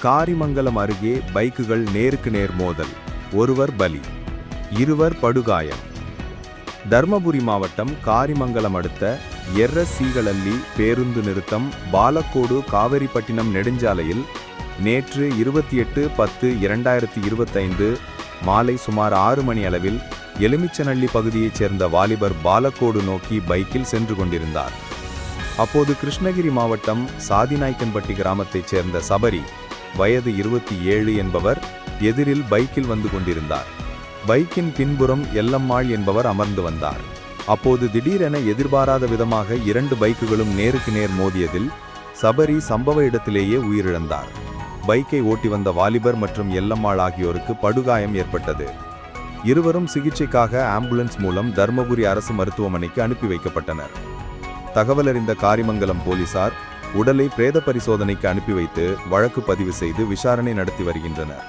காரிமங்கலம் அருகே பைக்குகள் நேருக்கு நேர் மோதல், ஒருவர் பலி, இருவர் படுகாயம். தர்மபுரி மாவட்டம் காரிமங்கலம் அடுத்த எர்ரசீகளல்லி பேருந்து நிறுத்தம் பாலக்கோடு காவேரிப்பட்டினம் நெடுஞ்சாலையில் நேற்று 28/10/2025 மாலை சுமார் 6 மணி அளவில் எலுமிச்சநல்லி பகுதியைச் சேர்ந்த வாலிபர் பாலக்கோடு நோக்கி பைக்கில் சென்று கொண்டிருந்தார். அப்போது கிருஷ்ணகிரி மாவட்டம் சாதிநாய்க்கன்பட்டி கிராமத்தைச் சேர்ந்த சபரி, வயது 27 என்பவர் எதிரில் பைக்கில் வந்து கொண்டிருந்தார். பைக்கின் பின்புறம் எல்லம்மாள் என்பவர் அமர்ந்து வந்தார். அப்போது திடீரென எதிர்பாராத விதமாக 2 பைக்குகளும் நேருக்கு நேர் மோதியதில் சபரி சம்பவ இடத்திலேயே உயிரிழந்தார். பைக்கை ஓட்டி வந்த வாலிபர் மற்றும் எல்லம்மாள் ஆகியோருக்கு படுகாயம் ஏற்பட்டது. இருவரும் சிகிச்சைக்காக ஆம்புலன்ஸ் மூலம் தர்மபுரி அரசு மருத்துவமனைக்கு அனுப்பி வைக்கப்பட்டனர். தகவலறிந்த காரிமங்கலம் போலீசார் உடலை பிரேத பரிசோதனைக்கு அனுப்பி வைத்து வழக்கு பதிவு செய்து விசாரணை நடத்தி வருகின்றனர்.